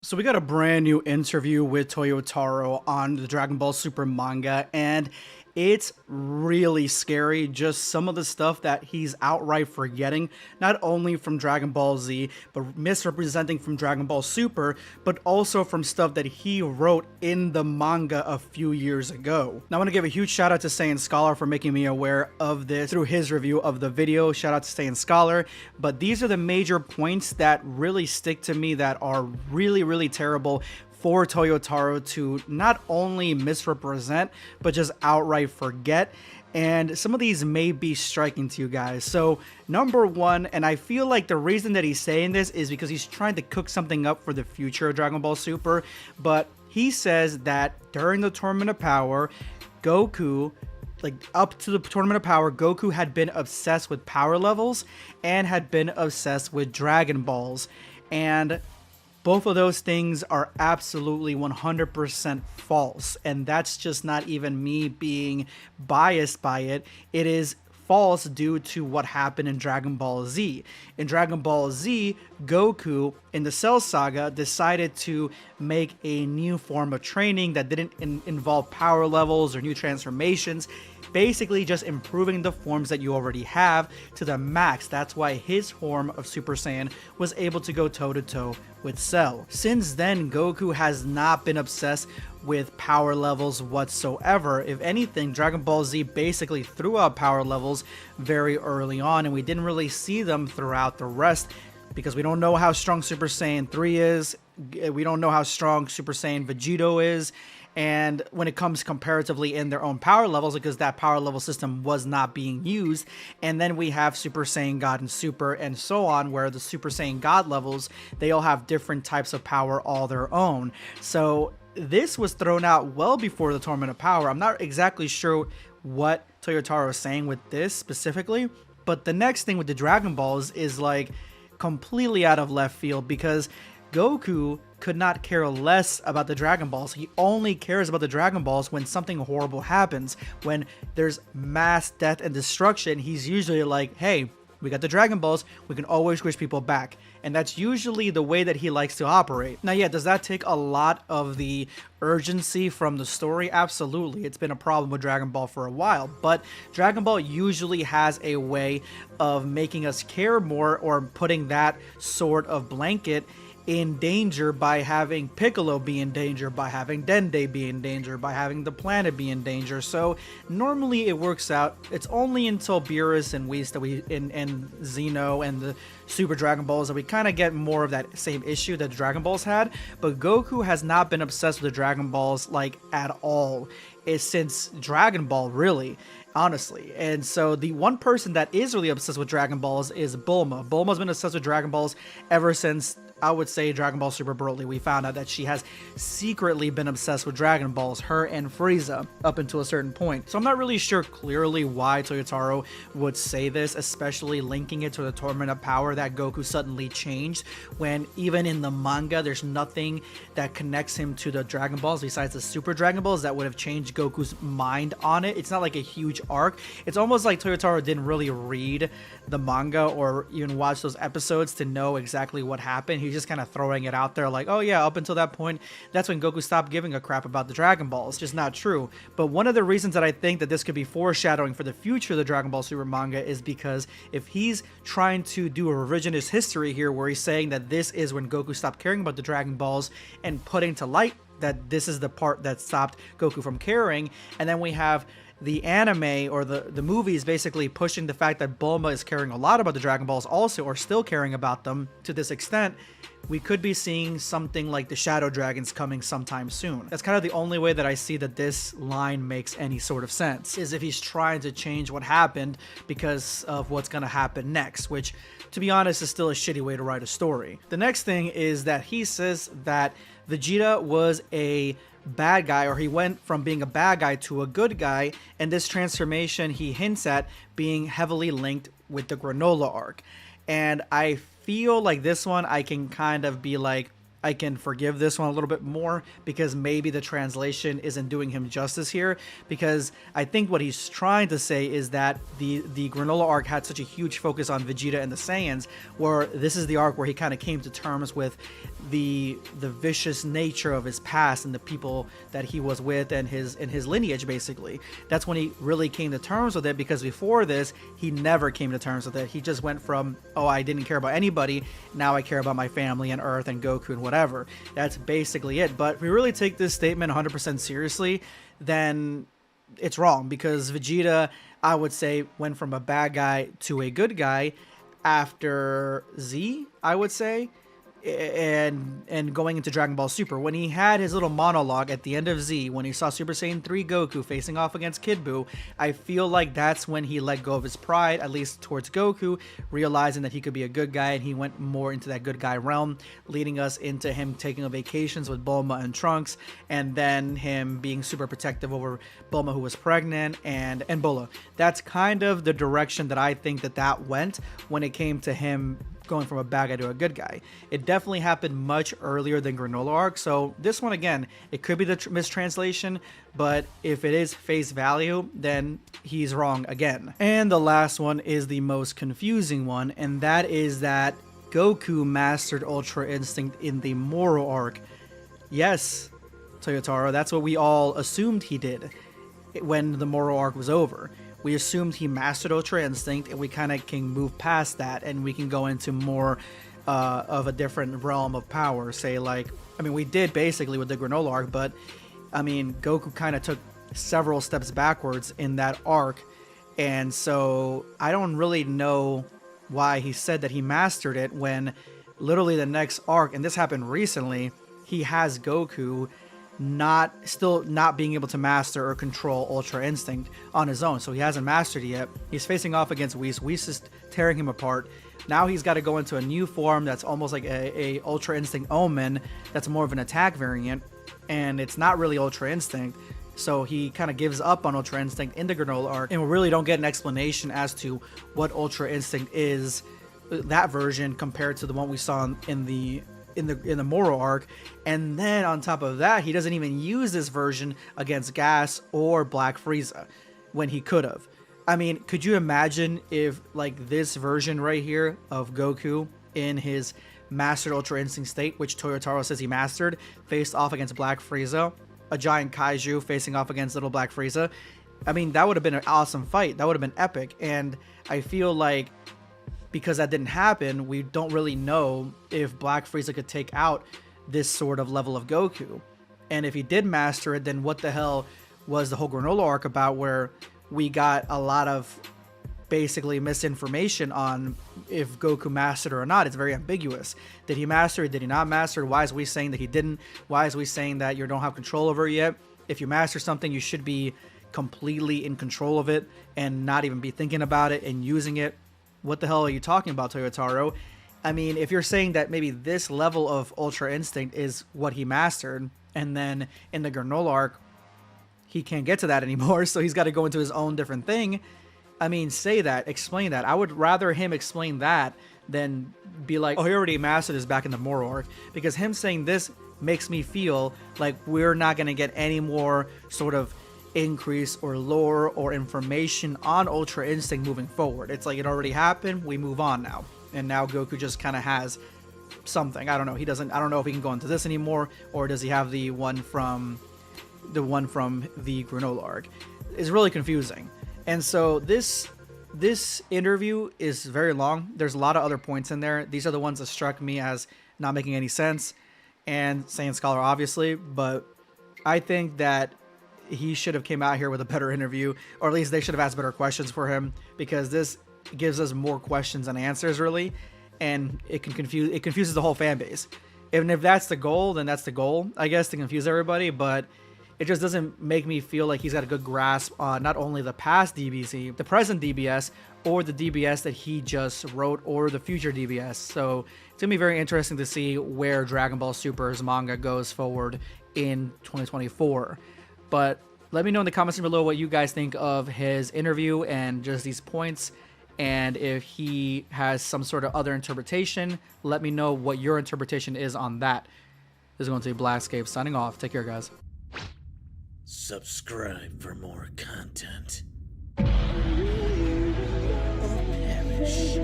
So we got a brand new interview with Toyotaro on the Dragon Ball Super manga, and it's really scary, just some of the stuff that he's outright forgetting, not only from Dragon Ball Z, but misrepresenting from Dragon Ball Super, but also from stuff that he wrote in the manga a few years ago. Now I want to give a huge shout out to Saiyan Scholar for making me aware of this through his review of the video. Shout out to Saiyan Scholar, but these are the major points that really stick to me that are really terrible for Toyotaro to not only misrepresent, but just outright forget. And some of these may be striking to you guys. So number one, and I feel like the reason that he's saying this is because he's trying to cook something up for the future of Dragon Ball Super, but he says that during the Tournament of Power, Goku, like up to the Tournament of Power, Goku had been obsessed with power levels and had been obsessed with Dragon Balls. And both of those things are absolutely 100% false, and that's just not even me being biased by it. It is false due to what happened in Dragon Ball Z. In Dragon Ball Z, Goku in the Cell Saga decided to make a new form of training that didn't involve power levels or new transformations, basically just improving the forms that you already have to the max. That's why his form of Super Saiyan was able to go toe-to-toe with Cell. Since then, Goku has not been obsessed with power levels whatsoever. If anything, Dragon Ball Z basically threw out power levels very early on, and we didn't really see them throughout the rest because we don't know how strong Super Saiyan 3 is, we don't know how strong Super Saiyan Vegeta is, and when it comes comparatively in their own power levels, because that power level system was not being used. And then we have Super Saiyan God and Super and so on, where the Super Saiyan God levels, they all have different types of power all their own. So this was thrown out well before the Tournament of Power. I'm not exactly sure what Toyotaro is saying with this specifically, but the next thing with the Dragon Balls is like completely out of left field, because Goku could not care less about the Dragon Balls. He only cares about the Dragon Balls when something horrible happens. When there's mass death and destruction, he's usually like, hey, we got the Dragon Balls, we can always wish people back. And that's usually the way that he likes to operate. Now, yeah, does that take a lot of the urgency from the story? Absolutely. It's been a problem with Dragon Ball for a while, but Dragon Ball usually has a way of making us care more, or putting that sort of blanket in danger by having Piccolo be in danger, by having Dende be in danger, by having the planet be in danger. So normally it works out. It's only until Beerus and Whis that we and Xeno and the Super Dragon Balls that we kind of get more of that same issue that the Dragon Balls had. But Goku has not been obsessed with the Dragon Balls like at all. It's since Dragon Ball, really, honestly. And so the one person that is really obsessed with Dragon Balls is Bulma. Bulma's been obsessed with Dragon Balls ever since, I would say, Dragon Ball Super Broly. We found out that she has secretly been obsessed with Dragon Balls, her and Frieza, up until a certain point. So I'm not really sure clearly why Toyotaro would say this, especially linking it to the Tournament of Power, that Goku suddenly changed, when even in the manga, there's nothing that connects him to the Dragon Balls besides the Super Dragon Balls that would have changed Goku's mind on it. It's not like a huge arc. It's almost like Toyotaro didn't really read the manga or even watch those episodes to know exactly what happened. He's just kind of throwing it out there like, oh yeah, up until that point, that's when Goku stopped giving a crap about the Dragon Balls. Just not true. But one of the reasons that I think that this could be foreshadowing for the future of the Dragon Ball Super manga is because if he's trying to do a revisionist history here, where he's saying that this is when Goku stopped caring about the Dragon Balls and putting to light that this is the part that stopped Goku from caring, and then we have the anime or the movies basically pushing the fact that Bulma is caring a lot about the Dragon Balls also, or still caring about them to this extent, we could be seeing something like the Shadow Dragons coming sometime soon. That's kind of the only way that I see that this line makes any sort of sense, is if he's trying to change what happened because of what's going to happen next, which, to be honest, is still a shitty way to write a story. The next thing is that he says that Vegeta was a bad guy, or he went from being a bad guy to a good guy, and this transformation he hints at being heavily linked with the Granola arc. And I feel like this one I can kind of be like, I can forgive this one a little bit more, because maybe the translation isn't doing him justice here, because I think what he's trying to say is that the Granola arc had such a huge focus on Vegeta and the Saiyans, where this is the arc where he kind of came to terms with the vicious nature of his past and the people that he was with and his lineage. Basically, that's when he really came to terms with it, because before this he never came to terms with it. He just went from, oh, I didn't care about anybody, now I care about my family and Earth and Goku and whatever. That's basically it. But if we really take this statement 100% seriously, then it's wrong, because Vegeta, I would say, went from a bad guy to a good guy after Z, I would say, and going into Dragon Ball Super. When he had his little monologue at the end of Z, when he saw Super Saiyan 3 Goku facing off against Kid Buu, I feel like that's when he let go of his pride, at least towards Goku, realizing that he could be a good guy, and he went more into that good guy realm, leading us into him taking vacations with Bulma and Trunks, and then him being super protective over Bulma, who was pregnant, and Bola. That's kind of the direction that I think that went when it came to him going from a bad guy to a good guy. It definitely happened much earlier than Granola arc, so this one, again, it could be the mistranslation, but if it is face value, then he's wrong again. And the last one is the most confusing one, and that is that Goku mastered Ultra Instinct in the Moro arc. Yes, Toyotaro, that's what we all assumed he did when the Moro arc was over. We assumed he mastered Ultra Instinct, and we kind of can move past that, and we can go into more of a different realm of power. Say, like, I mean, we did basically with the Granola arc, but I mean, Goku kind of took several steps backwards in that arc, and so I don't really know why he said that he mastered it when literally the next arc, and this happened recently, he has Goku still not being able to master or control Ultra Instinct on his own. So he hasn't mastered it yet. He's facing off against Whis. Whis is tearing him apart. Now he's got to go into a new form that's almost like a Ultra Instinct Omen, that's more of an attack variant, and it's not really Ultra Instinct. So he kind of gives up on Ultra Instinct in the Granola arc, and we really don't get an explanation as to what Ultra Instinct is, that version, compared to the one we saw in the Moro arc. And then on top of that, he doesn't even use this version against Gas or Black Frieza when he could have. I mean, could you imagine if, like, this version right here of Goku in his mastered Ultra Instinct state, which Toyotaro says he mastered, faced off against Black Frieza, a giant kaiju facing off against little Black Frieza? I mean, that would have been an awesome fight. That would have been epic. And I feel like because that didn't happen, we don't really know if Black Frieza could take out this sort of level of Goku. And if he did master it, then what the hell was the whole Granola arc about, where we got a lot of basically misinformation on if Goku mastered it or not? It's very ambiguous. Did he master it? Did he not master it? Why is we saying that he didn't? Why is we saying that you don't have control over it yet? If you master something, you should be completely in control of it and not even be thinking about it and using it. What the hell are you talking about, Toyotaro? I mean, if you're saying that maybe this level of Ultra Instinct is what he mastered, and then in the Granola arc, he can't get to that anymore, so he's got to go into his own different thing. I mean, say that, explain that. I would rather him explain that than be like, oh, he already mastered this back in the Moro arc, because him saying this makes me feel like we're not going to get any more sort of increase or lore or information on Ultra Instinct moving forward. It's like it already happened, we move on now. And now Goku just kind of has something. I don't know. I don't know if he can go into this anymore, or does he have the one from the Granola arc? It's really confusing. And so this interview is very long. There's a lot of other points in there. These are the ones that struck me as not making any sense, and Saiyan Scholar obviously, but I think that he should have came out here with a better interview, or at least they should have asked better questions for him, because this gives us more questions than answers, really, and it confuses the whole fan base. And if that's the goal, then that's the goal, I guess, to confuse everybody, but it just doesn't make me feel like he's got a good grasp on not only the past DBZ, the present DBS, or the DBS that he just wrote, or the future DBS. So it's gonna be very interesting to see where Dragon Ball Super's manga goes forward in 2024. But let me know in the comments below what you guys think of his interview and just these points. And if he has some sort of other interpretation, let me know what your interpretation is on that. This is going to be Blackscape signing off. Take care, guys. Subscribe for more content. Or perish.